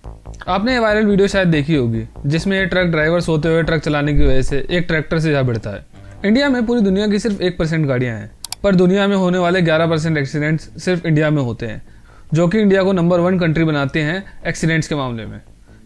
आपने ये viral video शायद देखी होगी जिसमें ये ट्रक ड्राइवर सोते हुए ट्रक चलाने की वजह से एक ट्रैक्टर से जा भिड़ता है। इंडिया में पूरी दुनिया की सिर्फ 1% गाड़ियां हैं, पर दुनिया में होने वाले 11% एक्सीडेंट्स सिर्फ इंडिया में होते हैं, जो कि इंडिया को नंबर 1 कंट्री बनाते हैं एक्सीडेंट्स के मामले में।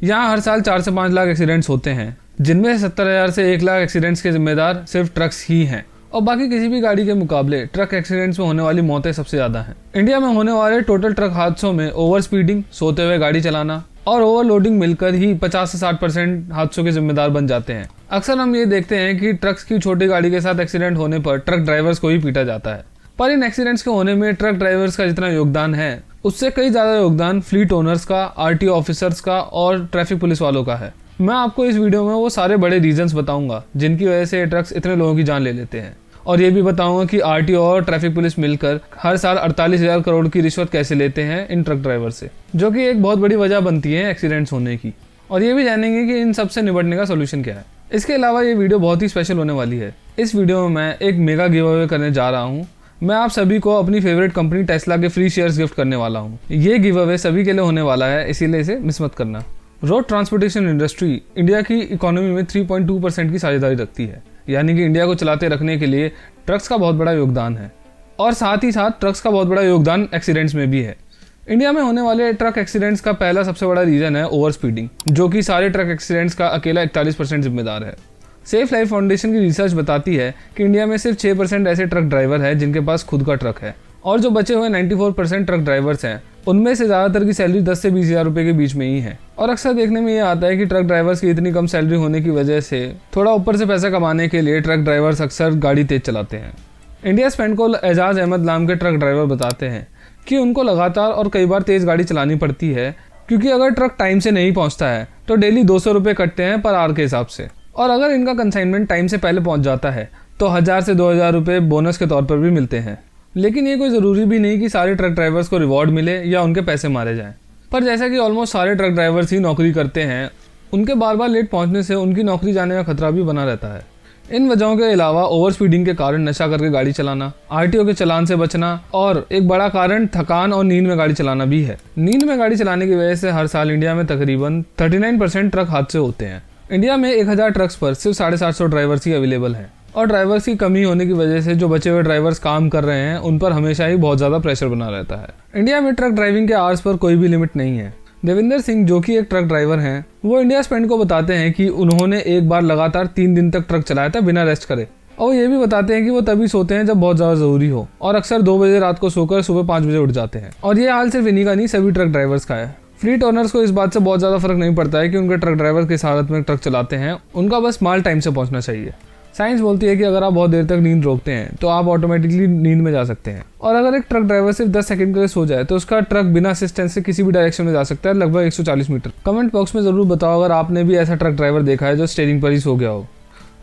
यहाँ हर साल 4 से 5 लाख एक्सीडेंट्स होते हैं, जिनमें 70,000 से 1 लाख एक्सीडेंट्स के जिम्मेदार सिर्फ ट्रक्स ही हैं, और बाकी किसी भी गाड़ी के मुकाबले ट्रक एक्सीडेंट्स में होने वाली मौतें सबसे ज्यादा हैं। इंडिया में होने वाले टोटल ट्रक हादसों में ओवर स्पीडिंग, सोते हुए गाड़ी चलाना और ओवरलोडिंग मिलकर ही 50 से 60% हादसों के जिम्मेदार बन जाते हैं। अक्सर हम ये देखते हैं कि ट्रक्स की छोटी गाड़ी के साथ एक्सीडेंट होने पर ट्रक ड्राइवर्स को ही पीटा जाता है, पर इन एक्सीडेंट्स के होने में ट्रक ड्राइवर्स का जितना योगदान है उससे कई ज्यादा योगदान फ्लीट ओनर्स का, आरटीओ ऑफिसर्स का और ट्रैफिक पुलिस वालों का है। मैं आपको इस वीडियो में वो सारे बड़े रीजंस बताऊंगा जिनकी वजह से ट्रक्स इतने लोगों की जान ले लेते हैं, और ये भी बताऊंगा कि आरटीओ और ट्रैफिक पुलिस मिलकर हर साल 48,000 करोड़ की रिश्वत कैसे लेते हैं इन ट्रक ड्राइवर से, जो कि एक बहुत बड़ी वजह बनती है एक्सीडेंट्स होने की। और ये भी जानेंगे कि इन सब से निपटने का सोल्यूशन क्या है। इसके अलावा ये वीडियो बहुत ही स्पेशल होने वाली है। इस वीडियो में मैं एक मेगा गिव अवे करने जा रहा हूँ। मैं आप सभी को अपनी फेवरेट कंपनी टेस्ला के फ्री शेयर्स गिफ्ट करने वाला हूँ। ये गिव अवे सभी के लिए होने वाला है, इसीलिए इसे मिस मत करना। रोड ट्रांसपोर्टेशन इंडस्ट्री इंडिया की इकोनॉमी में 3.2% की साझेदारी रखती है, यानी कि इंडिया को चलाते रखने के लिए ट्रक्स का बहुत बड़ा योगदान है, और साथ ही साथ ट्रक्स का बहुत बड़ा योगदान एक्सीडेंट्स में भी है। इंडिया में होने वाले ट्रक एक्सीडेंट्स का पहला सबसे बड़ा रीजन है ओवर स्पीडिंग, जो कि सारे ट्रक एक्सीडेंट्स का अकेला 41% जिम्मेदार है। सेफ लाइफ फाउंडेशन की रिसर्च बताती है कि इंडिया में सिर्फ 6% ऐसे ट्रक ड्राइवर हैं जिनके पास खुद का ट्रक है, और जो बचे हुए 94% ट्रक ड्राइवर्स हैं उनमें से ज्यादातर की सैलरी 10 से 20,000 रुपए के बीच में ही है। और अक्सर देखने में ये आता है कि ट्रक ड्राइवर्स की इतनी कम सैलरी होने की वजह से थोड़ा ऊपर से पैसा कमाने के लिए ट्रक ड्राइवर्स अक्सर गाड़ी तेज चलाते हैं। इंडिया स्पेंड को एजाज अहमद नाम के ट्रक ड्राइवर बताते हैं कि उनको लगातार और कई बार तेज गाड़ी चलानी पड़ती है, क्योंकि अगर ट्रक टाइम से नहीं पहुंचता है तो डेली 200 रुपये कटते हैं पर आवर के हिसाब से, और अगर इनका कंसाइनमेंट टाइम से पहले पहुंच जाता है तो 1,000 से 2,000 रुपये बोनस के तौर पर भी मिलते हैं। लेकिन ये कोई ज़रूरी भी नहीं कि सारे ट्रक ड्राइवर्स को रिवॉर्ड मिले या उनके पैसे मारे जाएं। पर जैसा कि ऑलमोस्ट सारे ट्रक ड्राइवर्स ही नौकरी करते हैं, उनके बार बार लेट पहुंचने से उनकी नौकरी जाने का खतरा भी बना रहता है। इन वजहों के अलावा ओवर स्पीडिंग के कारण नशा करके गाड़ी चलाना, आरटीओ के चालान से बचना, और एक बड़ा कारण थकान और नींद में गाड़ी चलाना भी है। नींद में गाड़ी चलाने की वजह से हर साल इंडिया में तकरीबन 39% ट्रक हादसे होते हैं। इंडिया में 1,000 ट्रक्स पर सिर्फ 750 ड्राइवर्स ही अवेलेबल हैं, और ड्राइवर्स की कमी होने की वजह से जो बचे हुए ड्राइवर्स काम कर रहे हैं उन पर हमेशा ही बहुत ज़्यादा प्रेशर बना रहता है। इंडिया में ट्रक ड्राइविंग के आवर्स पर कोई भी लिमिट नहीं है। देविंदर सिंह, जो कि एक ट्रक ड्राइवर हैं, वो इंडिया स्पेंड को बताते हैं कि उन्होंने एक बार लगातार 3 दिन तक ट्रक चलाया था बिना रेस्ट करे, और ये भी बताते हैं कि वो तभी सोते हैं जब बहुत ज़्यादा ज़रूरी हो, और अक्सर 2 बजे रात को सोकर सुबह 5 बजे उठ जाते हैं। और ये हाल सिर्फ इन्हीं का नहीं, सभी ट्रक ड्राइवर्स का है। फ्लीट ओनर्स को इस बात से बहुत ज़्यादा फर्क नहीं पड़ता है कि उनके ट्रक ड्राइवर किस हालत में ट्रक चलाते हैं, उनका बस माल टाइम से पहुंचना चाहिए। साइंस बोलती है कि अगर आप बहुत देर तक नींद रोकते हैं तो आप ऑटोमेटिकली नींद में जा सकते हैं, और अगर एक ट्रक ड्राइवर सिर्फ 10 सेकंड के लिए सो जाए तो उसका ट्रक बिना असिस्टेंस से किसी भी डायरेक्शन में जा सकता है, लगभग 140 मीटर। कमेंट बॉक्स में जरूर बताओ अगर आपने भी ऐसा ट्रक ड्राइवर देखा है जो स्टीयरिंग पर ही सो गया हो।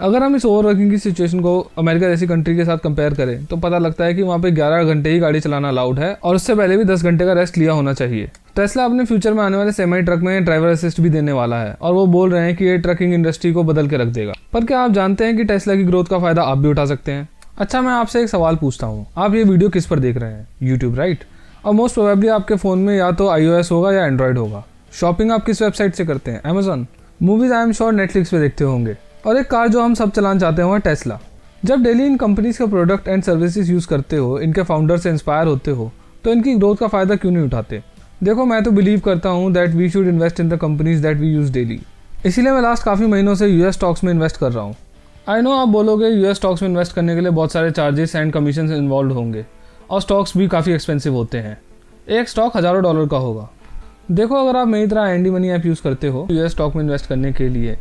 अगर हम इस ओवरवर्किंग की सिचुएशन को अमेरिका जैसी कंट्री के साथ कंपेयर करें तो पता लगता है कि वहाँ पे 11 घंटे ही गाड़ी चलाना अलाउड है, और उससे पहले भी 10 घंटे का रेस्ट लिया होना चाहिए। टेस्ला अपने फ्यूचर में आने वाले सेमी ट्रक में ड्राइवर असिस्ट भी देने वाला है, और वो बोल रहे हैं कि ये ट्रकिंग इंडस्ट्री को बदल के रख देगा। पर क्या आप जानते हैं कि टेस्ला की ग्रोथ का फायदा आप भी उठा सकते हैं? अच्छा, मैं आपसे एक सवाल पूछता हूँ, आप ये वीडियो किस पर देख रहे हैं? YouTube, right? और मोस्ट प्रोबेबली आपके फोन में या तो iOS होगा या एंड्रॉइड होगा। शॉपिंग आप किस वेबसाइट से करते हैं? Amazon. Movies I am sure Netflix पे देखते होंगे। और एक कार जो हम सब चलाना चाहते हैं वो है टेस्ला। जब डेली इन कंपनीज के प्रोडक्ट एंड सर्विसेज यूज करते हो, इनके फाउंडर से इंस्पायर होते हो, तो इनकी ग्रोथ का फायदा क्यों नहीं उठाते? देखो, मैं तो बिलीव करता हूँ that we should invest in the companies that we use daily. इसीलिए मैं लास्ट काफ़ी महीनों से यूएस स्टॉक्स में इन्वेस्ट कर रहा हूँ। आई नो आप बोलोगे यूएस स्टॉक्स में इन्वेस्ट करने के लिए बहुत सारे चार्जेस एंड कमीशन इन्वॉल्व होंगे, और स्टॉक्स भी काफ़ी एक्सपेंसिव होते हैं। एक स्टॉक हज़ारों डॉलर का होगा। देखो, अगर आप मेरी तरह IND मनी ऐप यूज़ करते हो यूएस स्टॉक में इन्वेस्ट करने के लिए,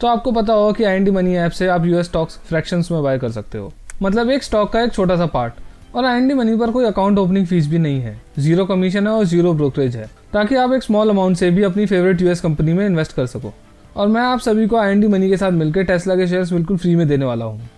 तो आपको पता होगा कि IND मनी ऐप से आप यूएस स्टॉक्स फ्रैक्शंस में बाय कर सकते हो, मतलब एक स्टॉक का एक छोटा सा पार्ट। और IND मनी पर कोई अकाउंट ओपनिंग फीस भी नहीं है, 0 कमीशन है और 0 ब्रोकरेज है, ताकि आप एक स्मॉल अमाउंट से भी अपनी फेवरेट यूएस कंपनी में इन्वेस्ट कर सको। और मैं आप सभी को IND मनी के साथ मिलकर टेस्ला के शेयर्स बिल्कुल फ्री में देने वाला हूँ।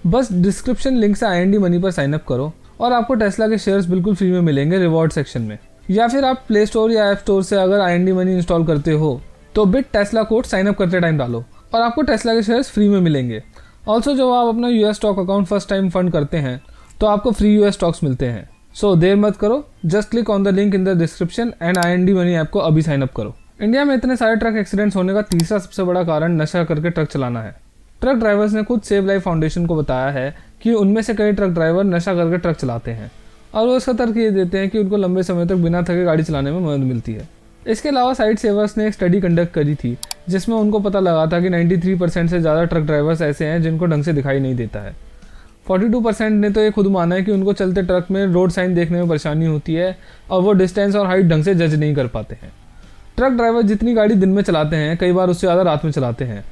बस डिस्क्रिप्शन लिंक से IND मनी पर साइन अप करो और आपको टेस्ला के शेयर्स बिल्कुल फ्री में मिलेंगे रिवॉर्ड सेक्शन में। या फिर आप प्ले स्टोर या ऐप स्टोर से अगर IND मनी इंस्टॉल करते हो तो bit Tesla code sign up करते टाइम डालो और आपको टेस्ला के शेयर्स फ्री में मिलेंगे। ऑल्सो जब आप अपना US stock account first time fund करते हैं तो आपको फ्री यूएस स्टॉक्स मिलते हैं। सो देर मत करो, just click on the link in the description and IND money app को अभी साइन अप करो। इंडिया में इतने सारे ट्रक एक्सीडेंट्स होने का तीसरा सबसे बड़ा कारण नशा करके ट्रक चलाना है। ट्रक ड्राइवर्स ने खुद सेव लाइफ फाउंडेशन को बताया है कि उनमें से कई ट्रक ड्राइवर नशा करके ट्रक चलाते हैं और वो इसका तर्क ये देते हैं कि उनको लंबे समय तक बिना थके गाड़ी चलाने में मदद मिलती है। इसके अलावा साइड सेवर्स ने एक स्टडी कंडक्ट करी थी जिसमें उनको पता लगा था कि 93% से ज़्यादा ट्रक ड्राइवर्स ऐसे हैं जिनको ढंग से दिखाई नहीं देता है। 42% ने तो ये खुद माना है कि उनको चलते ट्रक में रोड साइन देखने में परेशानी होती है और वो डिस्टेंस और हाइट ढंग से जज नहीं कर पाते हैं। ट्रक ड्राइवर जितनी गाड़ी दिन में चलाते हैं कई बार उससे ज़्यादा रात में चलाते हैं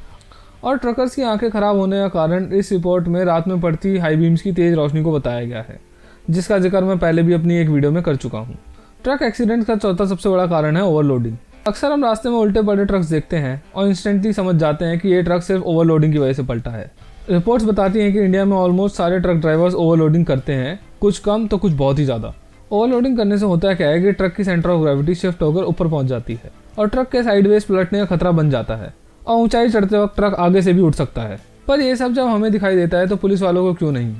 और ट्रकर्स की आंखें खराब होने का कारण इस रिपोर्ट में रात में पड़ती हाई बीम्स की तेज़ रोशनी को बताया गया है, जिसका जिक्र मैं पहले भी अपनी एक वीडियो में कर चुका हूँ। ट्रक एक्सीडेंट का चौथा सबसे बड़ा कारण है ओवरलोडिंग। अक्सर हम रास्ते में उल्टे पड़े ट्रक्स देखते हैं और इंस्टेंटली समझ जाते हैं कि ये ट्रक सिर्फ ओवरलोडिंग की वजह से पलटा है। रिपोर्ट्स बताती हैं कि इंडिया में ऑलमोस्ट सारे ट्रक ड्राइवर्स ओवरलोडिंग करते हैं, कुछ कम तो कुछ बहुत ही ज़्यादा। ओवरलोडिंग करने से होता क्या है कि ट्रक की सेंटर ऑफ ग्रेविटी शिफ्ट होकर ऊपर पहुंच जाती है और ट्रक के साइडवेज पलटने का खतरा बन जाता है और ऊंचाई चढ़ते वक्त ट्रक आगे से भी उठ सकता है। पर यह सब जब हमें दिखाई देता है तो पुलिस वालों को क्यों नहीं?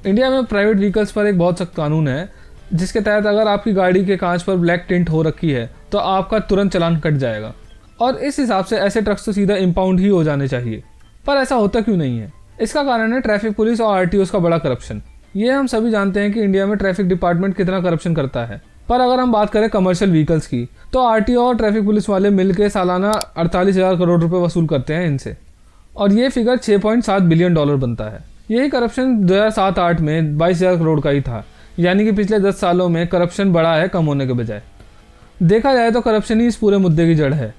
इंडिया में प्राइवेट व्हीकल्स पर एक बहुत सख्त कानून है जिसके तहत अगर आपकी गाड़ी के कांच पर ब्लैक टिंट हो रखी है तो आपका तुरंत चालान कट जाएगा और इस हिसाब से ऐसे ट्रक्स तो सीधा इंपाउंड ही हो जाने चाहिए। पर ऐसा होता क्यों नहीं है? इसका कारण है ट्रैफिक पुलिस और आरटीओ का बड़ा करप्शन। ये हम सभी जानते हैं कि इंडिया में ट्रैफिक डिपार्टमेंट कितना करप्शन करता है, पर अगर हम बात करें कमर्शियल व्हीकल्स की तो आरटीओ और ट्रैफिक पुलिस वाले मिलकर सालाना 48,000 करोड़ रुपए वसूल करते हैं इनसे और ये फिगर $6.7 बिलियन बनता है। यही करप्शन 2007-8 में 22,000 करोड़ का ही था, यानी कि पिछले 10 सालों में करप्शन बढ़ा है कम होने के बजाय। देखा जाए तो करप्शन ही इस पूरे मुद्दे की जड़ है।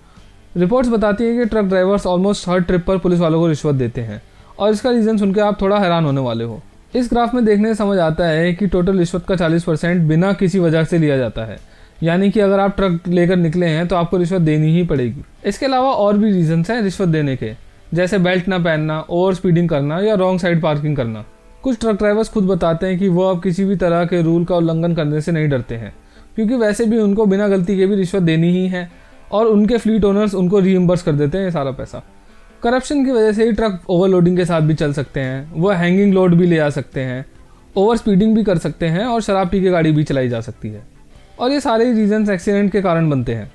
रिपोर्ट्स बताती है कि ट्रक ड्राइवर्स ऑलमोस्ट हर ट्रिप पर पुलिस वालों को रिश्वत देते हैं और इसका रीज़न सुनकर आप थोड़ा हैरान होने वाले हो। इस ग्राफ में देखने से समझ आता है कि टोटल रिश्वत का 40% बिना किसी वजह से लिया जाता है, यानी कि अगर आप ट्रक लेकर निकले हैं तो आपको रिश्वत देनी ही पड़ेगी। इसके अलावा और भी रीजंस हैं रिश्वत देने के, जैसे बेल्ट ना पहनना, ओवर स्पीडिंग करना या रॉन्ग साइड पार्किंग करना। कुछ ट्रक ड्राइवर्स खुद बताते हैं कि वो अब किसी भी तरह के रूल का उल्लंघन करने से नहीं डरते हैं, क्योंकि वैसे भी उनको बिना गलती के भी रिश्वत देनी ही है और उनके फ्लीट ओनर्स उनको रीइंबर्स कर देते हैं ये सारा पैसा। करप्शन की वजह से ही ट्रक ओवरलोडिंग के साथ भी चल सकते हैं, वो हैंगिंग लोड भी ले आ सकते हैं, ओवर स्पीडिंग भी कर सकते हैं और शराब पी के गाड़ी भी चलाई जा सकती है और ये सारे रीजंस एक्सीडेंट के कारण बनते हैं।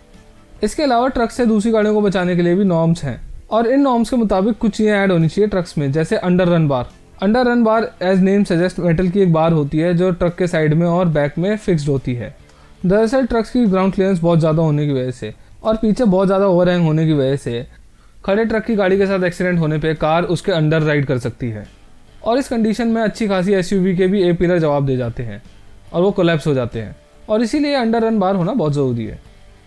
इसके अलावा ट्रक से दूसरी गाड़ियों को बचाने के लिए भी नॉर्म्स हैं और इन नॉर्म्स के मुताबिक कुछ चीज़ें ऐड होनी चाहिए ट्रक्स में, जैसे अंडर रन बार। अंडर रन बार एज नेम सजेस्ट मेटल की एक बार होती है जो ट्रक के साइड में और बैक में फिक्स्ड होती है। दरअसल ट्रक्स की ग्राउंड क्लियरेंस बहुत ज़्यादा होने की वजह से और पीछे बहुत ज़्यादा ओवरहैंग होने की वजह से खड़े ट्रक की गाड़ी के साथ एक्सीडेंट होने पे कार उसके अंडर राइड कर सकती है और इस कंडीशन में अच्छी खासी एसयूवी के भी ए पिलर जवाब दे जाते हैं और वो कोलैप्स हो जाते हैं और इसीलिए अंडर रन बार होना बहुत ज़रूरी है।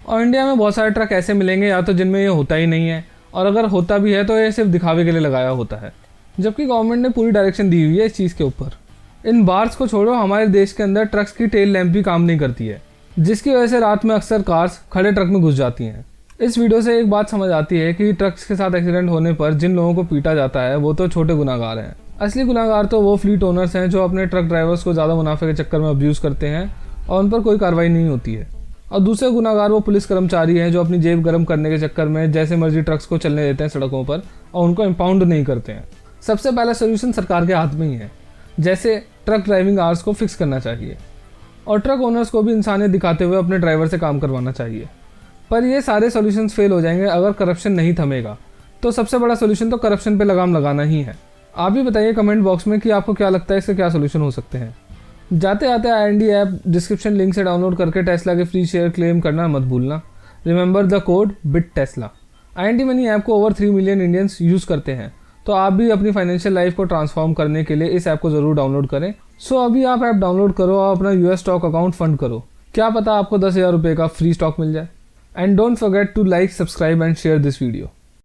और इंडिया में बहुत सारे ट्रक ऐसे मिलेंगे या तो जिनमें ये होता ही नहीं है और अगर होता भी है तो ये सिर्फ दिखावे के लिए लगाया होता है, जबकि गवर्नमेंट ने पूरी डायरेक्शन दी हुई है इस चीज़ के ऊपर। इन बार्स को छोड़ो, हमारे देश के अंदर ट्रक्स की टेल लैंप भी काम नहीं करती है, जिसकी वजह से रात में अक्सर कार्स खड़े ट्रक में घुस जाती हैं। इस वीडियो से एक बात समझ आती है कि ट्रक्स के साथ एक्सीडेंट होने पर जिन लोगों को पीटा जाता है वो तो छोटे गुनाहगार हैं। असली गुनाहगार तो वो फ्लीट ओनर्स हैं जो अपने ट्रक ड्राइवर्स को ज़्यादा मुनाफे के चक्कर में अब्यूज़ करते हैं और उन पर कोई कार्रवाई नहीं होती है। और दूसरे गुनाहगार वो पुलिस कर्मचारी हैं जो अपनी जेब गर्म करने के चक्कर में जैसे मर्जी ट्रक्स को चलने देते हैं सड़कों पर और उनको इम्पाउंड नहीं करते हैं। सबसे पहला सोल्यूशन सरकार के हाथ में ही है, जैसे ट्रक ड्राइविंग आवर्स को फिक्स करना चाहिए और ट्रक ओनर्स को भी इंसानियत दिखाते हुए अपने ड्राइवर से काम करवाना चाहिए। पर ये सारे सॉल्यूशंस फेल हो जाएंगे अगर करप्शन नहीं थमेगा। तो सबसे बड़ा सॉल्यूशन तो करप्शन पे लगाम लगाना ही है। आप भी बताइए कमेंट बॉक्स में कि आपको क्या लगता है इसके क्या सॉल्यूशन हो सकते हैं। जाते आते IND ऐप डिस्क्रिप्शन लिंक से डाउनलोड करके टेस्ला के फ्री शेयर क्लेम करना मत भूलना। Remember the code BITTESLA। IND money app को ओवर 3 मिलियन इंडियंस यूज़ करते हैं, तो आप भी अपनी फाइनेंशियल लाइफ को ट्रांसफॉर्म करने के लिए इस ऐप को ज़रूर डाउनलोड करें। सो अभी आप ऐप डाउनलोड करो और अपना US स्टॉक अकाउंट फंड करो, क्या पता आपको 10,000 रुपये का फ्री स्टॉक मिल जाए। And don't forget to like, subscribe and share this video.